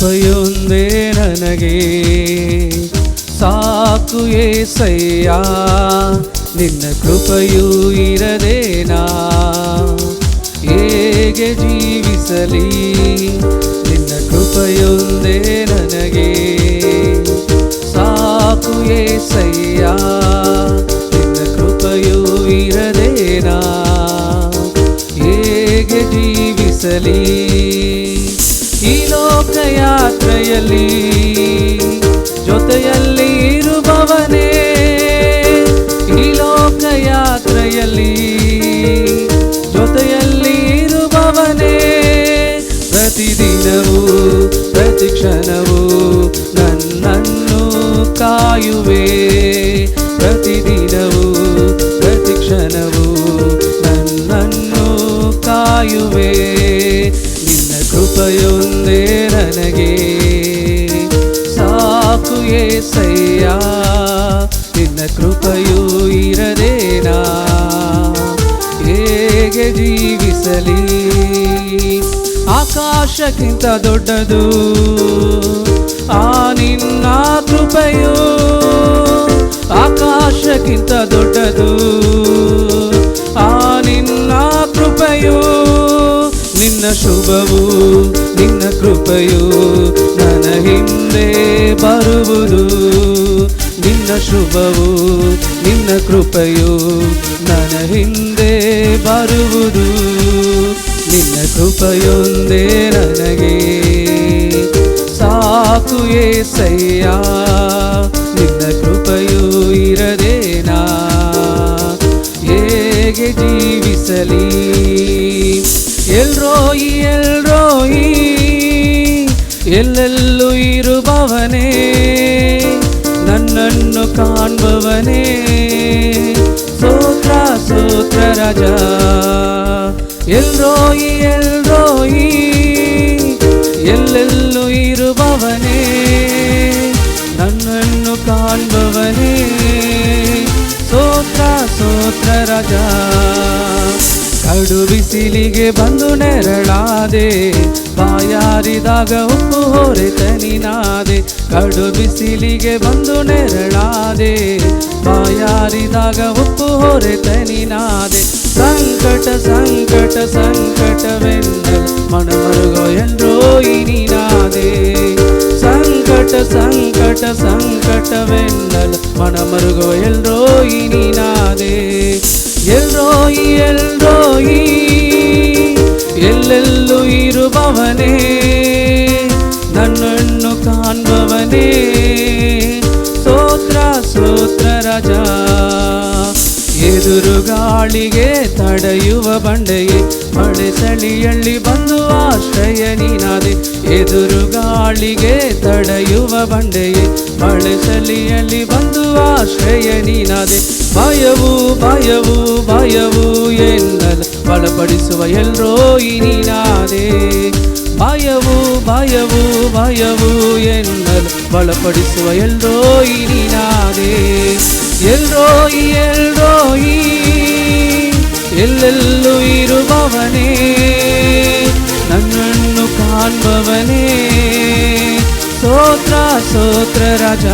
ಕೃಪೆಯೊಂದೇ ನನಗೆ ಸಾಕು ಏಸಯ್ಯ, ನಿನ್ನ ಕೃಪೆಯೂ ಇರದೆ ನಾ ಹೇಗೆ ಜೀವಿಸಲಿ. ನಿನ್ನ ಕೃಪೆಯೊಂದೇ ನನಗೆ ಸಾಕು ಏಸಯ್ಯ, ನಿನ್ನ ಕೃಪೆಯೂ ಇರದೆ ನಾ ಹೇಗೆ ಜೀವಿಸಲಿ. ಈ ಲೋಕಯಾತ್ರೆಯಲ್ಲಿ ಜೊತೆಯಲ್ಲಿ ಇರುವವನೇ, ಈ ಲೋಕಯಾತ್ರೆಯಲ್ಲಿ ಜೊತೆಯಲ್ಲಿ ಇರುವವನೇ, ಪ್ರತಿದಿನವೂ ಪ್ರತಿ ಕ್ಷಣವೂ ನನ್ನನ್ನು ಕಾಯುವೆ. ಪ್ರತಿದಿನವೂ ಪ್ರತಿ ಕ್ಷಣವೂ ನನ್ನನ್ನು ಕಾಯುವೆ. ನಿನ್ನ ಕೃಪೆಯೊಂದೇ ನನಗೆ ಸಾಕು ಏಸಯ್ಯ, ನಿನ್ನ ಕೃಪೆಯೂ ಇರದೆ ನಾ ಹೇಗೆ ಜೀವಿಸಲಿ. ಆಕಾಶಕ್ಕಿಂತ ದೊಡ್ಡದು ಆ ನಿನ್ನ ಕೃಪೆಯು, ಆಕಾಶಕ್ಕಿಂತ ದೊಡ್ಡದು ಆ ನಿನ್ನ ಕೃಪೆಯು. ನಿನ್ನ ಶುಭವು ನಿನ್ನ ಕೃಪೆಯು ನನ್ನ ಹಿಂದೆ ಬರುವುದು. ನಿನ್ನ ಶುಭವು ನಿನ್ನ ಕೃಪೆಯು ನನ್ನ ಹಿಂದೆ ಬರುವುದು. ನಿನ್ನ ಕೃಪೆಯೊಂದೇ ನನಗೆ ಸಾಕು ಏಸಯ್ಯ, ನಿನ್ನ ಕೃಪೆಯೂ ಇರದೆ ನಾ ಹೇಗೆ ಜೀವಿಸಲಿ. ಎಲ್ರೋಯಿ ಎಲ್ರೋಯಿ ಎಲ್ಲೆಲ್ಲೂ ಇರುವವನೇ, ನನ್ನನ್ನು ಕಾಣುವವನೇ, ಸ್ತೋತ್ರ ಸ್ತೋತ್ರ ರಾಜ. ಎಲ್ರೋಯಿ ಎಲ್ರೋಯಿ ಎಲ್ಲೆಲ್ಲೂ ಇರುವವನೇ, ನನ್ನನ್ನು ಕಾಣುವವನೇ, ಸ್ತೋತ್ರ ಸ್ತೋತ್ರ ರಾಜ. ಕಡು ಬಿಸಿಲಿಗೆ ಬಂದು ನೆರಳಾದೆ, ಬಾಯಾರಿದಾಗ ಉಪ್ಪು ಹೊರೆತ ನೀನಾದೆ. ಕಡು ಬಿಸಿಲಿಗೆ ಬಂದು ನೆರಳಾದೆ, ಬಾಯಾರಿದಾಗ ಉಪ್ಪು ಹೊರೆತ ನೀನಾದೆ. ಸಂಕಟ ಸಂಕಟ ಸಂಕಟವೆಂದಲ್ ಮನಮರುಗೋ ಎಲ್ರೋಯಿ ನೀನಾದೆ. ಸಂಕಟ ಸಂಕಟ ಸಂಕಟವೆಂದಲ್ ಮನಮರುಗೋ ಎಲ್ರೋಯಿ ನೀನಾದೆ. ಎಲ್ರೋಯಿ ಎಲ್ರೋಯಿ ಎಲ್ಲೆಲ್ಲೂ ಇರುವವನೇ, ನನ್ನನ್ನು ಕಾಣುವವನೇ, ಸ್ತೋತ್ರ ಸ್ತೋತ್ರ ರಾಜ. ಎದುರು ಗಾಳಿಗೆ ತಡೆಯುವ ಬಂಡೆಯೇ, ಮಳೆ ಚಳಿಯಲ್ಲಿ ಬಂದು ಆಶ್ರಯ ನೀನಾದೆ. ಎದುರು ಗಾಳಿಗೆ ತಡೆಯುವ ಬಂಡೆಯೇ, ಮಳೆ ಚಳಿಯಲ್ಲಿ ಬಂದು ಆಶ್ರಯ ನೀನಾದೆ. ಭಯವು ಭಯವು ಭಯವು ಎನ್ನಲು ಬಲಪಡಿಸುವ ಎಲ್ರೋಯಿ ನೀನಾದೆ. ಭಯವು ಭಯವು ಭಯವು ಎನ್ನಲು ಬಲಪಡಿಸುವ ಎಲ್ರೋಯಿ ನೀನಾದೆ. ಎಲ್ರೋಯಿ ಎಲ್ರೋಯಿ ಎಲ್ಲೆಲ್ಲೂ ಇರುವವನೇ, ನನ್ನನ್ನು ಕಾಣುವವನೇ, ಸ್ತೋತ್ರ ಸ್ತೋತ್ರ ರಾಜ.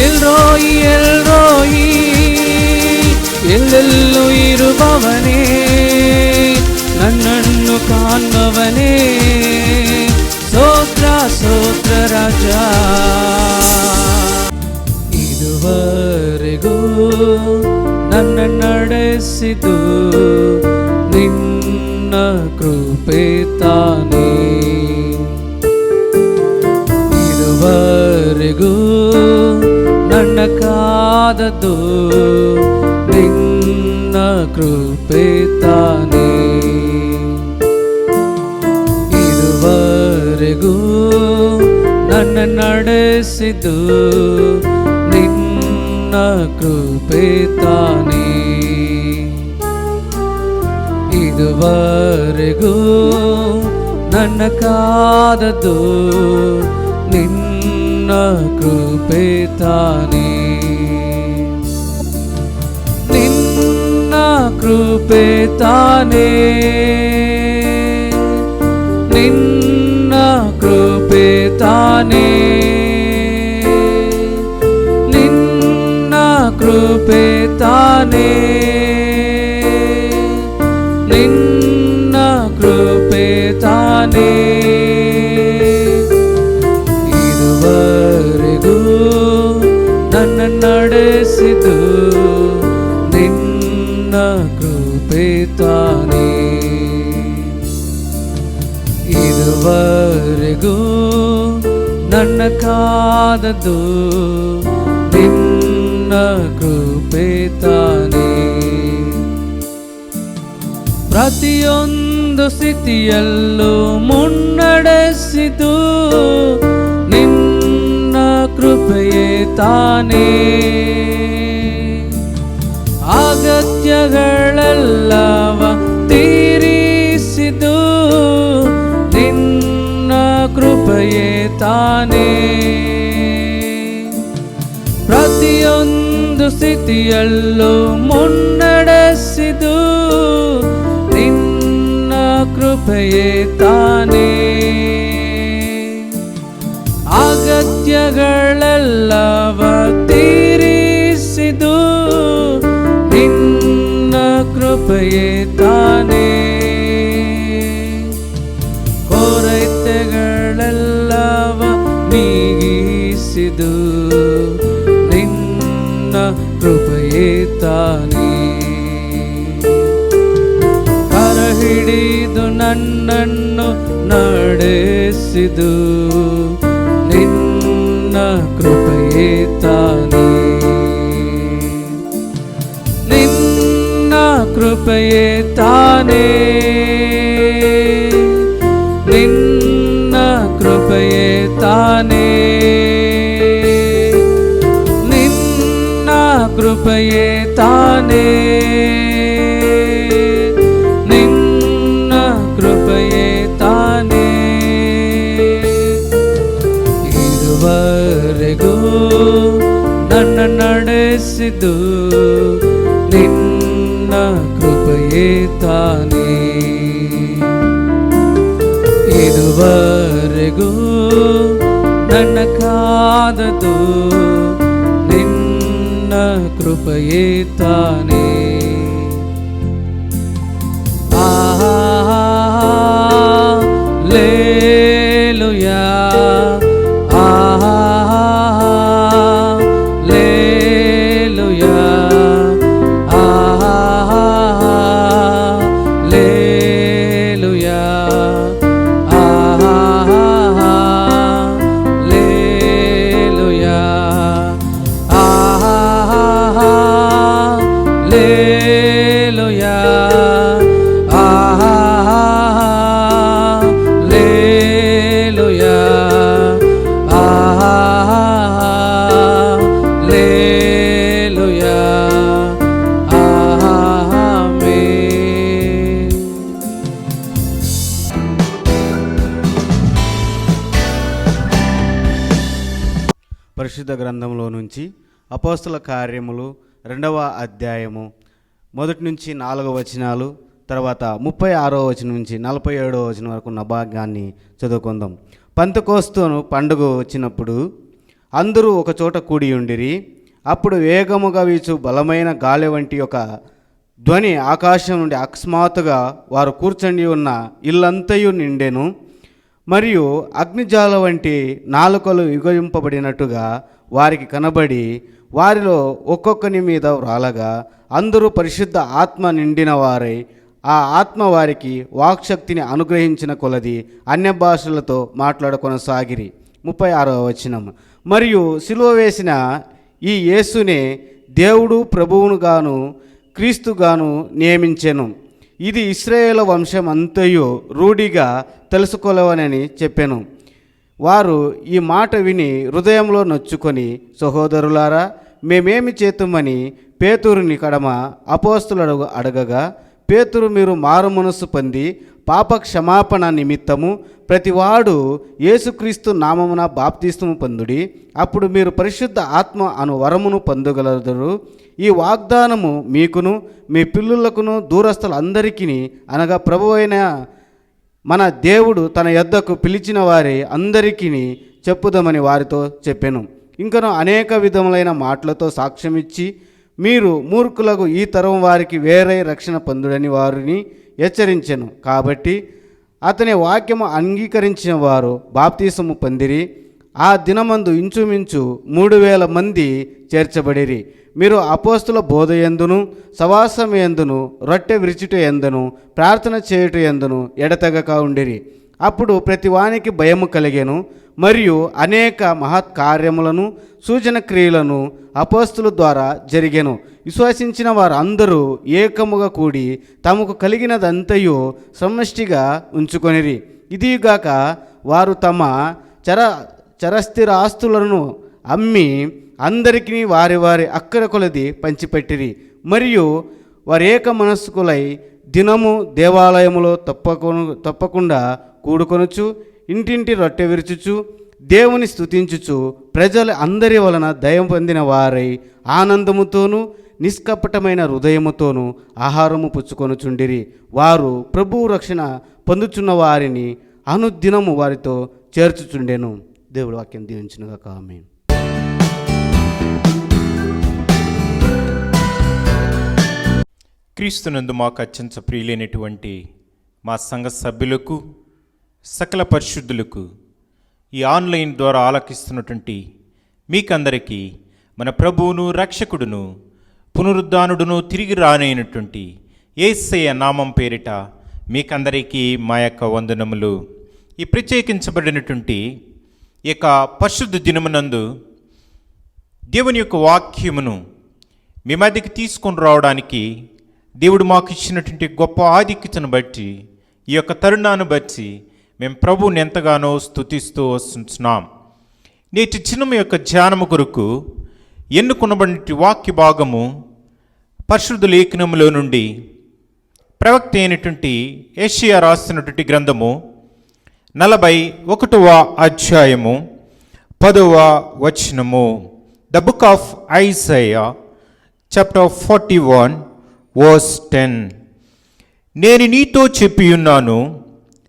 ಎಲ್ರೋಯಿ ಎಲ್ರೋಯಿ ಎಲ್ಲೆಲ್ಲೂ ಇರುವವನೇ, ನನ್ನನ್ನು ಕಾಣುವವನೇ, ಸ್ತೋತ್ರ ಸ್ತೋತ್ರ ರಾಜ. ಇದುವರೆಗೂ ನನ್ನ ನಡೆಸಿತು ನಿನ್ನ ಕೃಪೆ ತಾನೇ. ಇದುವರೆಗೂ ನನ್ನ ಕಾದದ್ದು ನಿನ್ನ ಕೃಪೆ ತಾನೇ. ಇದುವರೆಗೂ ನನ್ನ ನಡೆಸಿದ್ದು ನಿನ್ನ ಕೃಪೆ ತಾನೇ. ಇದುವರೆಗೂ ನನ್ನ ಕಾದದ್ದು ನಿನ್ನ ಕೃಪೆ ತಾನೇ. ನಿನ್ನ ಕೃಪೆ ತಾನೇ, ನಿನ್ನ ಕೃಪೆ ತಾನೇ ನಿನ್ನ ಕೃಪೆ ತಾನೇ ನಿನ್ನ ಕೃಪೆ ತಾನೇ ಇದುವರೆಗೂ ನನ್ನ ನಡೆಸಿದು ನಿನ್ನ ಕೃಪೆ ತಾನೇ ಇದುವರೆಗೂ ನನ್ನ ಕಾದದು ನಿನ್ನ ಕೃಪೆ ತಾನೇ ಪ್ರತಿಯೊಂದು ಸ್ಥಿತಿಯಲ್ಲೂ ಮುನ್ನಡೆಸಿದು ನಿನ್ನ ಕೃಪೆಯೇ ತಾನೇ ಅಗತ್ಯಗಳೆಲ್ಲವ ತೀರಿಸಿದು ನಿನ್ನ ಕೃಪೆಯೇ ತಾನೇ ಪ್ರತಿಯೊಂದು ಸ್ಥಿತಿಯಲ್ಲೂ ಮುನ್ನಡೆಸಿದು ನಿನ್ನ ಕೃಪೆಯೇ ತಾನೇ ಅಗತ್ಯಗಳೆಲ್ಲವ ತೀರಿಸಿದು ನಿನ್ನ ಕೃಪೆಯೇ ತಾನೇ ಕೊರತೆಗಳೆಲ್ಲವ ನೀಗಿಸಿದು ನಿನ್ನ ಕೃಪೆಯೇ ತಾನೇ ಕರ ಹಿಡಿದು ನನ್ನನ್ನು ನಡೆಸಿದು ನಿನ್ನ ಕೃಪೆಯೇ ತಾನೇ ನಿನ್ನ ಕೃಪೆಯೇ ತಾನೇ ನಿನ್ನ ಕೃಪೆಯೇ ತಾನೇ ನಿನ್ನ ಕೃಪೆಯೇ ತಾನೇ ನಿನ್ನ ಕೃಪೆಯೇ ತಾನೇ ಇದುವರೆಗೂ ನನ್ನ ನಡೆಸಿದು ನಿನ್ನ ಕೃಪೆಯೇ ತಾನೇ ಇದುವರೆಗೂ ನನ್ನ ಕಾದದು ನಿನ್ನ ಕೃಪೆಯೇ ತಾನೇ ಹಲ್ಲೆಲೂಯಾ పరిశుద్ధ గ్రంథంలో నుంచి అపోస్తల కార్యములు 2వ అధ్యాయము 1 నుంచి 4 వచనాలు, తర్వాత 36వ వచనం నుంచి 47వ వచనం వరకు ఉన్న భాగాన్ని చదువుకుందాం. పంతెకోస్తు పండుగ వచ్చినప్పుడు అందరూ ఒక చోట కూడి ఉండిరి. అప్పుడు వేగముగా వీచు బలమైన గాలి వంటి ఒక ధ్వని ఆకాశం నుండి అకస్మాత్తుగా వారు కూర్చొని ఉన్న ఇల్లంతయు నిండెను. మరియు అగ్నిజ్వాల వంటి నాలుకలు యుగయింపబడినట్టుగా వారికి కనబడి వారిలో ఒక్కొక్కని మీద వ్రాలగా అందరూ పరిశుద్ధ ఆత్మ నిండిన వారై ఆ ఆత్మ వారికి వాక్శక్తిని అనుగ్రహించిన కొలది అన్య భాషలతో మాట్లాడుకొనసాగిరి. 36వ వచనం. మరియు సిలువ వేసిన ఈ యేసునే దేవుడు ప్రభువునుగాను క్రీస్తుగాను నియమించెను. ఇది ఇశ్రాయేలు వంశం అంతయు రూఢిగా తెలుసుకోలేవనని చెప్పాను. వారు ఈ మాట విని హృదయంలో నొచ్చుకొని, సహోదరులారా, మేమేమి చేతుమని పేతురుని కడమ అపోస్తలుడు అడగగా, పేతురు, మీరు మారు మనస్సు పొంది పాప క్షమాపణ నిమిత్తము ప్రతివాడు యేసుక్రీస్తు నామమున బాప్తిస్మము పొందుడి, అప్పుడు మీరు పరిశుద్ధ ఆత్మ అను వరమును పొందగలరు. ఈ వాగ్దానము మీకును మీ పిల్లులకును దూరస్తులందరికీ, అనగా ప్రభువైన మన దేవుడు తన యొద్దకు పిలిచిన వారి అందరికీ చెప్పుదామని వారితో చెప్పెను. ఇంకను అనేక విధములైన మాటలతో సాక్ష్యమిచ్చి, మీరు మూర్ఖులకు ఈ తరం వారికి వేరే రక్షణ పొందుడని వారిని హెచ్చరించెను. కాబట్టి అతని వాక్యము అంగీకరించిన వారు బాప్తీసము పొందిరి. ఆ దినమందు ఇంచుమించు 3000 మంది చేర్చబడిరి. మీరు అపోస్తుల బోధ యందును, సవాసం యందును, రొట్టె విరుచుట యందును, ప్రార్థన చేయుట యందును ఎడతెగక ఉండిరి. అప్పుడు ప్రతివానికి భయము కలిగెను. మరియు అనేక మహత్కార్యములను, సూచన క్రియలను అపోస్తుల ద్వారా జరిగెను. విశ్వసించిన వారందరూ ఏకముగా కూడి తమకు కలిగినదంతయు సమష్టిగా ఉంచుకొనిరి. ఇదిగాక వారు తమ చరస్థిర ఆస్తులను అమ్మి అందరికీ వారి వారి అక్కర కొలది పంచిపెట్టిరి. మరియు వారు ఏక మనస్కులై దినము దేవాలయములో తప్పకుండా కూడుకొనుచు, ఇంటింటి రొట్టె విరుచుచు, దేవుని స్తుతించుచు, ప్రజలు అందరి వలన దయ పొందిన వారై ఆనందముతోనూ నిష్కపటమైన హృదయముతోనూ ఆహారము పుచ్చుకొనుచుండిరి. వారు ప్రభువు రక్షణ పొందుచున్న వారిని అనుదినము వారితో చేర్చుచుండెను. దేవుడు వాక్యం దీవించునుగాక. ఆమేన్. క్రీస్తునందు మాకు అత్యంత ప్రియులైనటువంటి మా సంఘ సభ్యులకు, సకల పరిశుద్ధులకు, ఈ ఆన్లైన్ ద్వారా ఆలకిస్తున్నటువంటి మీకందరికీ మన ప్రభువును, రక్షకుడును, పునరుద్ధానుడును, తిరిగి రానైనటువంటి యేసయ్య నామం పేరిట మీకందరికీ మా యొక్క వందనములు. ఈ ప్రత్యేకించబడినటువంటి ఈ యొక్క పరిశుద్ధ దినమునందు దేవుని యొక్క వాక్యమును మీ మధ్యకి తీసుకొని రావడానికి దేవుడు మాకు ఇచ్చినటువంటి గొప్ప ఆధిక్యతను బట్టి, ఈ యొక్క తరుణాన్ని బట్టి మేము ప్రభువుని ఎంతగానో స్తుతిస్తూ వస్తున్నాం. నేటి చిన్నము యొక్క ధ్యానము కొరకు ఎన్నుకొనబడిన వాక్య భాగము పరిశుద్ధ లేఖనములో నుండి ప్రవక్త అయినటువంటి యెషయా రాసినటువంటి గ్రంథము 41వ అధ్యాయము 10వ వచనము. The book of Isaiah chapter 41 verse 10. నేను నీతో చెప్పియున్నాను,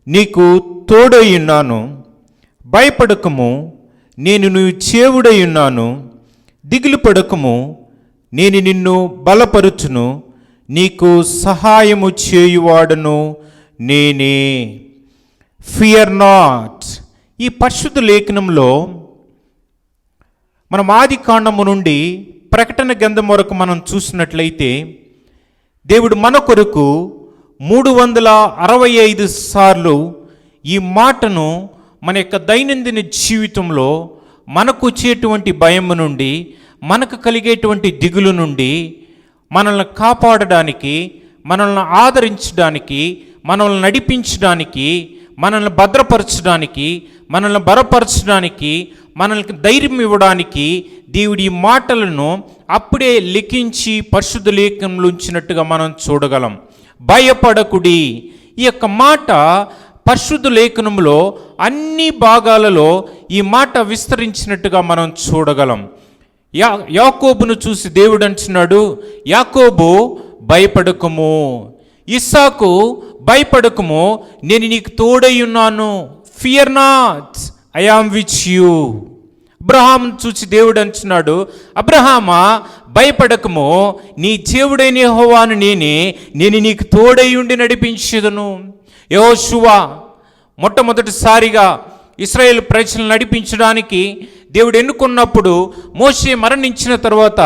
నీకు తోడయ్యున్నాను, భయపడకము, నేను నీ చేవుడయ్యున్నాను, దిగులు పడకము, నేను నిన్ను బలపరుచును, నీకు సహాయము చేయువాడను నేనే. Fear not. ఈ పరిశుద్ధ లేఖనంలో మనం ఆది కాండము నుండి ప్రకటన గ్రంథం వరకు మనం చూసినట్లయితే దేవుడు మన కొరకు 365 సార్లు ఈ మాటను మన యొక్క దైనందిన జీవితంలో మనకు వచ్చేటువంటి భయం నుండి, మనకు కలిగేటువంటి దిగులు నుండి మనల్ని కాపాడడానికి, మనల్ని ఆదరించడానికి, మనల్ని నడిపించడానికి, మనల్ని భద్రపరచడానికి, మనల్ని బలపరచడానికి, మనల్ని ధైర్యం ఇవ్వడానికి దేవుడి ఈ మాటలను అప్పుడే లిఖించి పరిశుద్ధ లేఖనంలో ఉంచినట్టుగా మనం చూడగలం. భయపడకుడి. ఈ యొక్క మాట పరిశుద్ధ లేఖనంలో అన్ని భాగాలలో ఈ మాట విస్తరించినట్టుగా మనం చూడగలం. యాకోబును చూసి దేవుడు అంటున్నాడు, యాకోబు భయపడకము, ఇస్సాకు భయపడకము, నేను నీకు తోడై ఉన్నాను. Fear not, I am with you. Abraham చూసి దేవుడు అంటున్నాడు, అబ్రహామా భయపడకము, నీ దేవుడైన యెహోవాను నేను నీకు తోడై ఉండి నడిపించేదను. యెహోషువ మొట్టమొదటిసారిగా ఇశ్రాయేల్ ప్రజలను నడిపించడానికి దేవుడు ఎన్నుకున్నప్పుడు, మోషే మరణించిన తర్వాత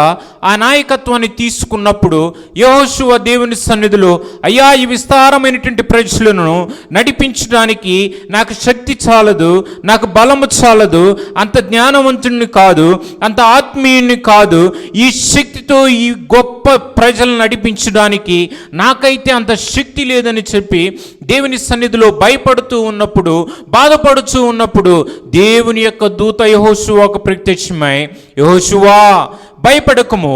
ఆ నాయకత్వాన్ని తీసుకున్నప్పుడు యెహోషువ దేవుని సన్నిధిలో, అయ్యా ఈ విస్తారమైనటువంటి ప్రజలను నడిపించడానికి నాకు శక్తి చాలదు, నాకు బలము చాలదు, అంత జ్ఞానవంతుడిని కాదు, అంత ఆత్మీయుని కాదు, ఈ శక్తితో ఈ గొప్ప ప్రజలను నడిపించడానికి నాకైతే అంత శక్తి లేదని చెప్పి దేవుని సన్నిధిలో భయపడుతూ ఉన్నప్పుడు, బాధపడుతూ ఉన్నప్పుడు దేవుని యొక్క దూత యెహోషువకు ప్రత్యక్షమై, యెహోషువా భయపడకము,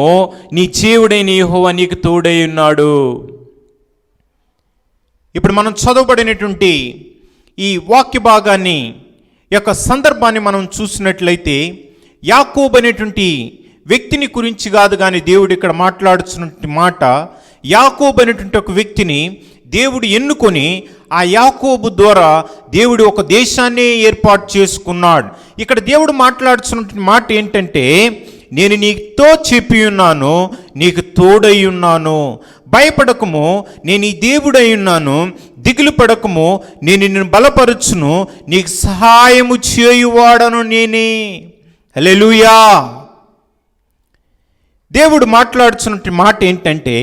నీ దేవుడైన యెహోవా నీకు తోడై ఉన్నాడు. ఇప్పుడు మనం చదవబడినటువంటి ఈ వాక్య భాగాన్ని యొక్క సందర్భాన్ని మనం చూసినట్లయితే యాకోబు అనేటువంటి వ్యక్తిని గురించి కాదు కానీ దేవుడు ఇక్కడ మాట్లాడుతున్న మాట, యాకోబు అనేటువంటి ఒక వ్యక్తిని దేవుడు ఎన్నుకొని ఆ యాకోబు ద్వారా దేవుడు ఒక దేశాన్ని ఏర్పాటు చేసుకున్నాడు. ఇక్కడ దేవుడు మాట్లాడుతున్న మాట ఏంటంటే, నేను నీతో చెప్పి ఉన్నాను, నీకు తోడై ఉన్నాను, భయపడకము, నేను ఈ దేవుడై ఉన్నాను, దిగులు పడకము, నేను నిన్ను బలపరుచును, నీకు సహాయము చేయువాడను నేనే. హల్లెలూయా. దేవుడు మాట్లాడుతున్న మాట ఏంటంటే,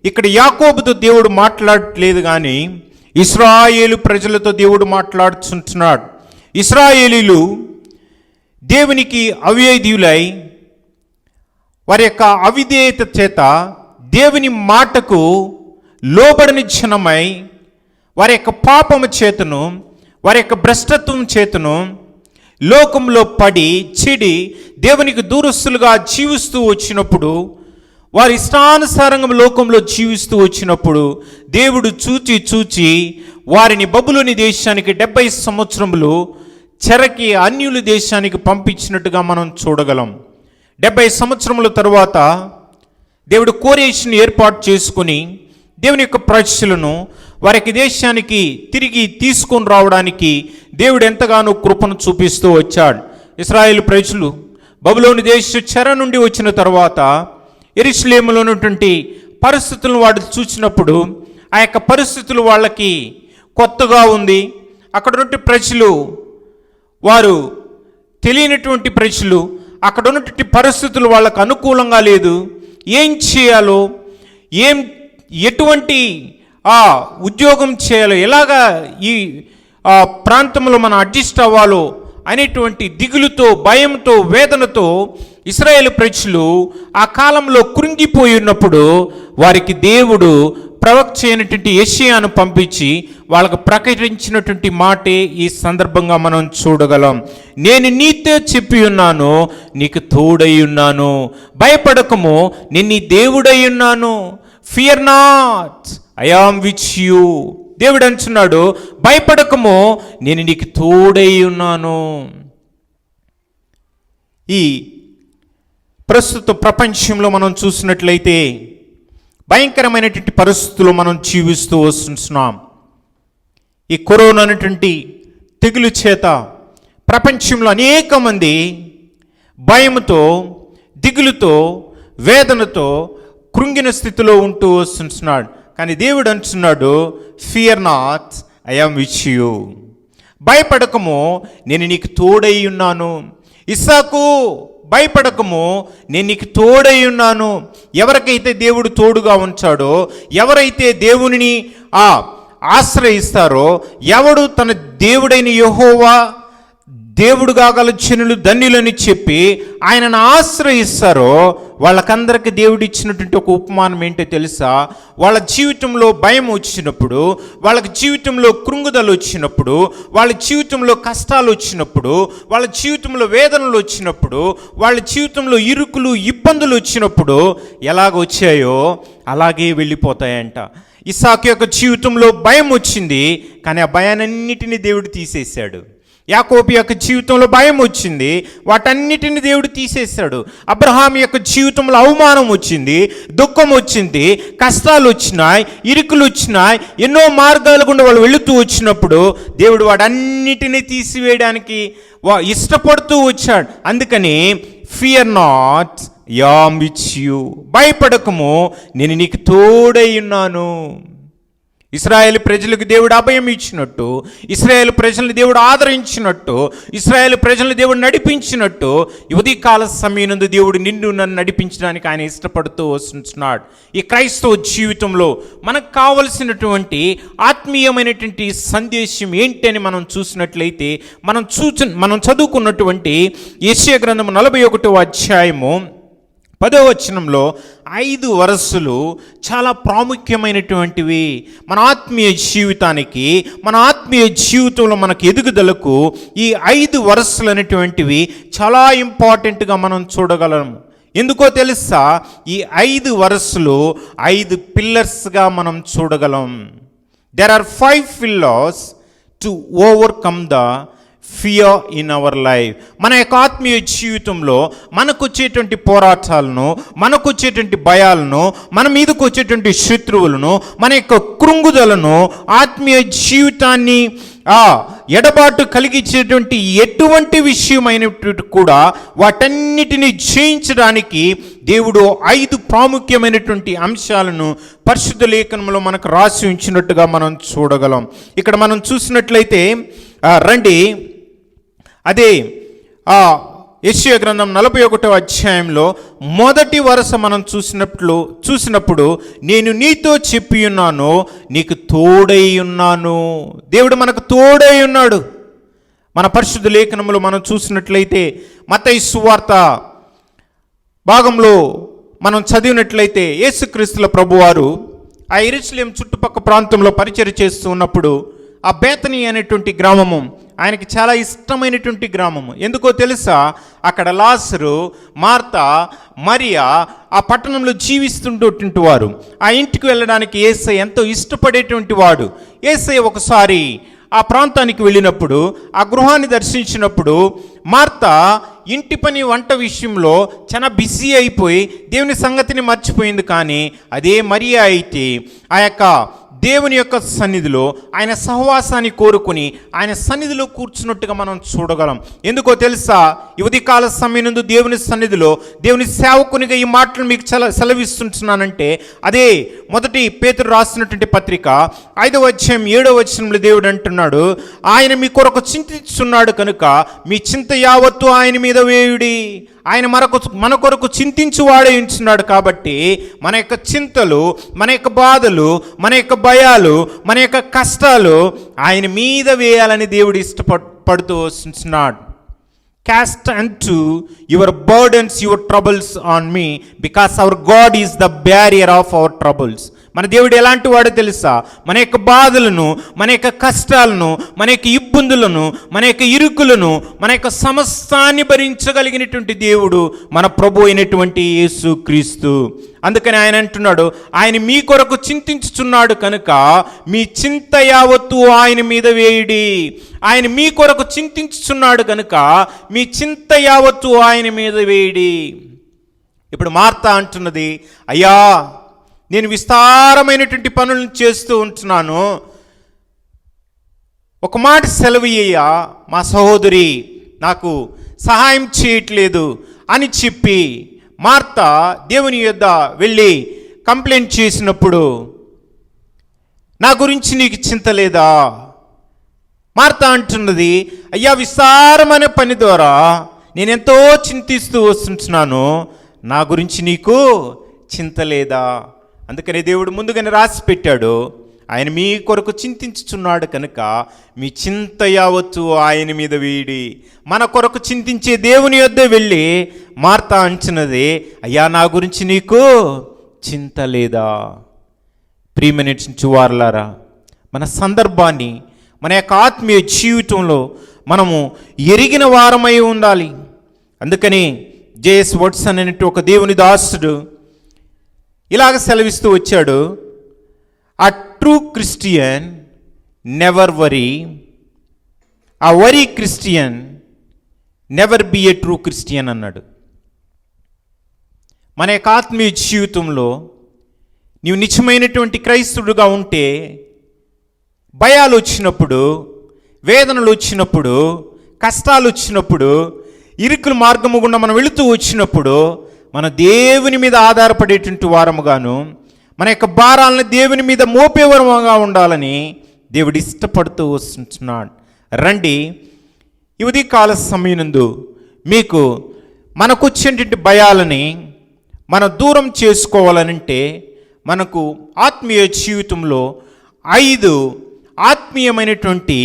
ఇక్కడ యాకోబుతో దేవుడు మాట్లాడట్లేదు, కానీ ఇశ్రాయేలు ప్రజలతో దేవుడు మాట్లాడుతుంటున్నాడు. ఇశ్రాయేలీలు దేవునికి అవిధేయులై, వారి యొక్క అవిధేయత చేత దేవుని మాటకు లోబడని జనమై, వారి యొక్క పాపము చేతను, వారి యొక్క భ్రష్టత్వం చేతను లోకంలో పడి చెడి దేవునికి దూరస్తులుగా జీవిస్తూ వచ్చినప్పుడు, వారి ఇష్టానుసారంగా లోకంలో జీవిస్తూ వచ్చినప్పుడు దేవుడు చూచి వారిని బబులోని దేశానికి 70 సంవత్సరములు చెరకి అన్యుల దేశానికి పంపించినట్టుగా మనం చూడగలం. 70 సంవత్సరముల తరువాత దేవుడు కోరేషుని ఏర్పాటు చేసుకుని దేవుని యొక్క ప్రజలను వారికి దేశానికి తిరిగి తీసుకొని రావడానికి దేవుడు ఎంతగానో కృపను చూపిస్తూ వచ్చాడు. ఇశ్రాయేలు ప్రజలు బబులోని దేశ చెర నుండి వచ్చిన తర్వాత యెరూషలేములో ఉన్నటువంటి పరిస్థితులను వాడు చూసినప్పుడు, ఆ యొక్క పరిస్థితులు వాళ్ళకి కొత్తగా ఉంది. అక్కడ ఉన్నటువంటి ప్రజలు, వారు తెలియనటువంటి ప్రజలు, అక్కడ ఉన్నటువంటి పరిస్థితులు వాళ్ళకు అనుకూలంగా లేదు. ఏం చేయాలో, ఎటువంటి ఉద్యోగం చేయాలో, ఎలాగా ఈ ప్రాంతంలో మనం అడ్జస్ట్ అవ్వాలో అనేటువంటి దిగులుతో, భయంతో, వేదనతో ఇశ్రాయేలు ప్రజలు ఆ కాలంలో కృంగిపోయి ఉన్నప్పుడు వారికి దేవుడు ప్రవక్త అయినటువంటి యెషయాను పంపించి వాళ్ళకు ప్రకటించినటువంటి మాటే ఈ సందర్భంగా మనం చూడగలం. నేను నీతో చెప్పి ఉన్నాను, నీకు తోడై ఉన్నాను, భయపడకము, నేను నీ దేవుడై ఉన్నాను, fear not, I am with you. దేవుడు అంటున్నాడు, భయపడకము, నేను నీకు తోడై ఉన్నాను. ఈ ప్రస్తుత ప్రపంచంలో మనం చూసినట్లయితే భయంకరమైనటువంటి పరిస్థితుల్లో మనం జీవిస్తూ వస్తున్నాం. ఈ కరోనా అనేటువంటి తెగులు చేత ప్రపంచంలో అనేక మంది భయంతో, దిగులుతో, వేదనతో కృంగిన స్థితిలో ఉంటూ వస్తున్నాడు. కానీ దేవుడు అంటున్నాడు, fear not, I am with you. భయపడకము, నేను నీకు తోడై ఉన్నాను. ఇస్సాకు, భయపడకము, నేను నీకు తోడై ఉన్నాను. ఎవరికైతే దేవుడు తోడుగా ఉంచాడో, ఎవరైతే దేవునిని ఆశ్రయిస్తారో, ఎవడు తన దేవుడైన యెహోవా దేవుడుగా గల జనులు ధన్యులని చెప్పి ఆయనను ఆశ్రయిస్తారో, వాళ్ళకందరికీ దేవుడు ఇచ్చినటువంటి ఒక ఉపమానం ఏంటో తెలుసా? వాళ్ళ జీవితంలో భయం వచ్చినప్పుడు, వాళ్ళ జీవితంలో కృంగుదలు వచ్చినప్పుడు, వాళ్ళ జీవితంలో కష్టాలు వచ్చినప్పుడు, వాళ్ళ జీవితంలో వేదనలు వచ్చినప్పుడు, వాళ్ళ జీవితంలో ఇరుకులు, ఇబ్బందులు వచ్చినప్పుడు ఎలాగ వచ్చాయో అలాగే వెళ్ళిపోతాయంట. ఇస్సాకు యొక్క జీవితంలో భయం వచ్చింది, కానీ ఆ భయాన్నిటిని దేవుడు తీసేశాడు. యాకోబు యొక్క జీవితంలో భయం వచ్చింది, వాటన్నిటిని దేవుడు తీసేశాడు. అబ్రహాం యొక్క జీవితంలో అవమానం వచ్చింది, దుఃఖం వచ్చింది, కష్టాలు వచ్చినాయి, ఇరుకులు వచ్చినాయి, ఎన్నో మార్గాల గుండా వాళ్ళు వెళుతూ వచ్చినప్పుడు దేవుడు వాటన్నిటిని తీసివేయడానికి ఇష్టపడుతూ వచ్చాడు. అందుకని fear not, am with you. భయపడకము, నేను నీకు తోడై ఉన్నాను. ఇశ్రాయేలు ప్రజలకు దేవుడు అభయం ఇచ్చినట్టు, ఇశ్రాయేలు ప్రజలను దేవుడు ఆదరించినట్టు, ఇశ్రాయేలు ప్రజలను దేవుడు నడిపించినట్టు, ఉదయకాల సమయనందు దేవుడు నిన్ను నన్ను నడిపించడానికి ఆయన ఇష్టపడుతూ వస్తున్నాడు. ఈ క్రైస్తవ జీవితంలో మనకు కావలసినటువంటి ఆత్మీయమైనటువంటి సందేశం ఏంటి అని మనం చూసినట్లయితే, మనం చదువుకున్నటువంటి యెషయా గ్రంథము 41వ అధ్యాయము 10వ వచనంలో 5 వరసలు చాలా ప్రాముఖ్యమైనటువంటివి. మన ఆత్మీయ జీవితానికి, మన ఆత్మీయ జీవితంలో మనకు ఎదుగుదలకు ఈ 5 వరసలు అనేటువంటివి చాలా ఇంపార్టెంట్గా మనం చూడగలము. ఎందుకో తెలుసా? ఈ 5 వరసలు 5 పిల్లర్స్గా మనం చూడగలం. There are 5 pillars to overcome the fear in our life. మన యొక్క ఆత్మీయ జీవితంలో మనకు వచ్చేటువంటి పోరాటాలను, మనకు వచ్చేటువంటి భయాలను, మన మీదకు వచ్చేటువంటి శత్రువులను, మన యొక్క కృంగుదలను, ఆత్మీయ జీవితాన్ని ఎడబాటు కలిగించేటువంటి ఎటువంటి విషయమైనటువంటి కూడా వాటన్నిటిని జయించడానికి దేవుడు 5 ప్రాముఖ్యమైనటువంటి అంశాలను పరిశుద్ధ లేఖనంలో మనకు రాసి ఉంచినట్టుగా మనం చూడగలం. ఇక్కడ మనం చూసినట్లయితే రండి, అదే యెషయా గ్రంథం 41వ అధ్యాయంలో మొదటి వరుస మనం చూసినప్పుడు నేను నీతో చెప్పి ఉన్నాను, నీకు తోడై ఉన్నాను. దేవుడు మనకు తోడై ఉన్నాడు. మన పరిశుద్ధ లేఖనములో మనం చూసినట్లయితే మత్తయి సువార్త భాగంలో మనం చదివినట్లయితే యేసుక్రీస్తుల ప్రభువారు ఆ యెరూషలేము చుట్టుపక్కల ప్రాంతంలో పరిచర్య చేస్తూ ఉన్నప్పుడు ఆ బేతనీ అనేటువంటి గ్రామము ఆయనకి చాలా ఇష్టమైనటువంటి గ్రామము. ఎందుకో తెలుసా? అక్కడ లాజరు, మార్తా, మరియా ఆ పట్టణంలో జీవిస్తుండేటువంటి వారు. ఆ ఇంటికి వెళ్ళడానికి యేసయ్య ఎంతో ఇష్టపడేటువంటి వాడు. యేసయ్య ఒకసారి ఆ ప్రాంతానికి వెళ్ళినప్పుడు, ఆ గృహాన్ని దర్శించినప్పుడు మార్తా ఇంటి పని వంట విషయంలో చాలా బిజీ అయిపోయి దేవుని సంగతిని మర్చిపోయింది. కానీ అదే మరియా అయితే ఆ యొక్క దేవుని యొక్క సన్నిధిలో ఆయన సహవాసాన్ని కోరుకుని ఆయన సన్నిధిలో కూర్చున్నట్టుగా మనం చూడగలం. ఎందుకో తెలుసా? ఈ ఉదయకాల సమయం దేవుని సన్నిధిలో దేవుని సేవకునిగా ఈ మాటలు మీకు సెలవిస్తుంటున్నానంటే అదే మొదటి పేతురు రాసినటువంటి పత్రిక 5వ అధ్యాయం 7వ వచనంలో దేవుడు అంటున్నాడు, ఆయన మీ కొరకు చింతిస్తున్నాడు కనుక మీ చింత యావత్తు ఆయన మీద వేయుడి. ఆయన మన కొరకు చింతించువాడే ఉంచున్నాడు. కాబట్టి మన యొక్క చింతలు, మన యొక్క బాధలు, మన యొక్క భయాలు, మన యొక్క కష్టాలు ఆయన మీద వేయాలని దేవుడు ఇష్టపడుతూ వస్తున్నాడు. Cast unto your burdens, your troubles on me, because our God is the barrier of our troubles. మన దేవుడు ఎలాంటి వాడో తెలుసా? మన యొక్క బాధలను, మన యొక్క కష్టాలను, మన యొక్క ఇబ్బందులను, మన యొక్క ఇరుకులను, మన యొక్క సమస్తాన్ని భరించగలిగినటువంటి దేవుడు మన ప్రభు అయినటువంటి యేసుక్రీస్తు. అందుకని ఆయన అంటున్నాడు, ఆయన మీ కొరకు చింతించుచున్నాడు కనుక మీ చింత యావత్తు ఆయన మీద వేయుడి. ఆయన మీ కొరకు చింతించుచున్నాడు కనుక మీ చింత యావత్తు ఆయన మీద వేయుడి. ఇప్పుడు మార్తా అంటున్నది, అయ్యా నేను విస్తారమైనటువంటి పనులను చేస్తూ ఉంటున్నాను, ఒక మాట సెలవు అయ్యా, మా సహోదరి నాకు సహాయం చేయట్లేదు అని చెప్పి మార్తా దేవుని యొద్ద వెళ్ళి కంప్లైంట్ చేసినప్పుడు, నా గురించి నీకు చింత లేదా? మార్తా అంటున్నది, అయ్యా విస్తారమైన పని ద్వారా నేను ఎంతో చింతిస్తూ వస్తుంటున్నాను, నా గురించి నీకు చింత లేదా? అందుకని దేవుడు ముందుగానే రాసి పెట్టాడు, ఆయన మీ కొరకు చింతించుచున్నాడు కనుక మీ చింత యావత్తు ఆయన మీద వేయడి. మన కొరకు చింతించే దేవుని యొద్ద వెళ్ళి మార్తా అంటున్నది, అయ్యా నా గురించి నీకు చింత లేదా? ప్రియమైనటువంటి వారలారా, మన సందర్భాన్ని, మన యొక్క ఆత్మీయ జీవితంలో మనము ఎరిగిన వారమై ఉండాలి. అందుకని జేఎస్ వాట్సన్ అనేటి ఒక దేవుని దాసుడు ఇలాగ సెలవిస్తూ వచ్చాడు, a true Christian never worry, a worry Christian never be a true Christian అన్నాడు. మన యొక్క ఆత్మీయ జీవితంలో నీవు నిజమైనటువంటి క్రైస్తవుడుగా ఉంటే భయాలు వచ్చినప్పుడు, వేదనలు వచ్చినప్పుడు, కష్టాలు వచ్చినప్పుడు, ఇరుకుల మార్గము గుండా మనం వెళుతూ వచ్చినప్పుడు మన దేవుని మీద ఆధారపడేటువంటి వారముగాను, మన యొక్క భారాలను దేవుని మీద మోపేవరముగా ఉండాలని దేవుడు ఇష్టపడుతూ వస్తున్నాడు. రండి, ఈ ఉదయకాల సమయనందు మీకు మనకు వచ్చేటువంటి భయాలని మనం దూరం చేసుకోవాలనంటే మనకు ఆత్మీయ జీవితంలో 5 ఆత్మీయమైనటువంటి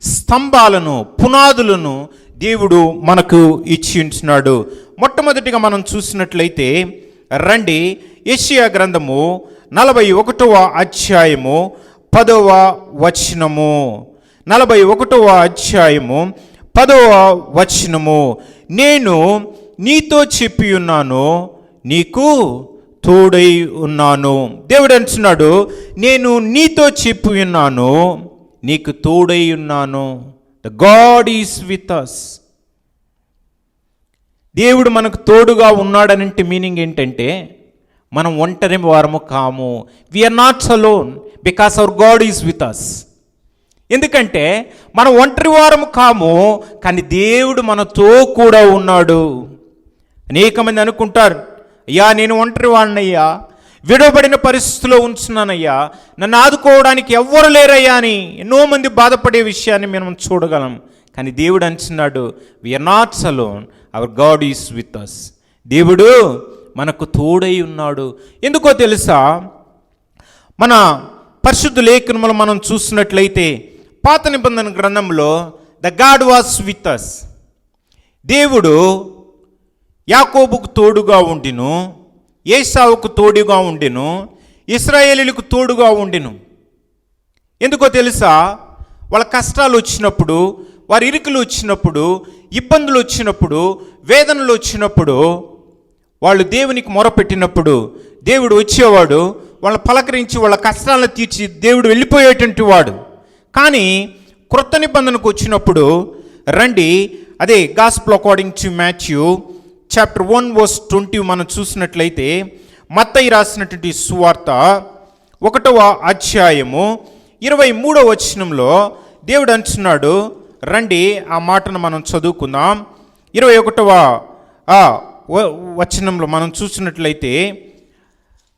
స్తంభాలను, పునాదులను దేవుడు మనకు ఇచ్చి ఉంటున్నాడు. మొట్టమొదటిగా మనం చూసినట్లయితే రండి, యెషయా గ్రంథము 41వ అధ్యాయము 10వ వచనము. 41వ అధ్యాయము 10వ వచనము. నేను నీతో చెప్పి ఉన్నాను, నీకు తోడై ఉన్నాను. దేవుడు అంటున్నాడు, నేను నీతో చెప్పి ఉన్నాను, నీకు తోడై ఉన్నాను. The God is with us. దేవుడు మనకు తోడుగా ఉన్నాడనంటే మీనింగ్ ఏంటంటే మనం ఒంటరి వారము కాము. We are not alone because our God is with us. ఎందుకంటే మనం ఒంటరి వారము కాము, కానీ దేవుడు మనతో కూడా ఉన్నాడు. అనేక మంది అనుకుంటారు, అయ్యా నేను ఒంటరి వాడినయ్యా, విడవబడిన పరిస్థితిలో ఉంచున్నానయ్యా, నన్ను ఆదుకోవడానికి ఎవ్వరు లేరయ్యా అని ఎన్నో మంది బాధపడే విషయాన్ని మనం చూడగలం. కానీ దేవుడు అంటున్నాడు, we are not alone, our God is with us. దేవుడు మనకు తోడై ఉన్నాడు. ఎందుకో తెలుసా, మన పరిశుద్ధ లేఖనములు మనం చూసినట్లయితే పాత నిబంధన గ్రంథంలో the God was with us. దేవుడు యాకోబుకు తోడుగా ఉండిను, ఏసావుకు తోడుగా ఉండిను, ఇశ్రాయేలీయులకు తోడుగా ఉండిను. ఎందుకో తెలుసా, వాళ్ళ కష్టాలు వచ్చినప్పుడు, వారి ఇరుకులు వచ్చినప్పుడు, ఇబ్బందులు వచ్చినప్పుడు, వేదనలు వచ్చినప్పుడు, వాళ్ళు దేవునికి మొరపెట్టినప్పుడు దేవుడు వచ్చేవాడు, వాళ్ళని పలకరించి వాళ్ళ కష్టాలను తీర్చి దేవుడు వెళ్ళిపోయేటువంటి వాడు. కానీ క్రొత్త నిబంధనకు వచ్చినప్పుడు రండి, అదే gospel according to Matthew chapter 1:20 మనం చూసినట్లయితే, మత్తయి రాసినటువంటి సువార్త 1వ అధ్యాయము 23వ వచనంలో దేవుడు అంటున్నాడు, రండి ఆ మాటను మనం చదువుకుందాం. 21వ వచనంలో మనం చూసినట్లయితే,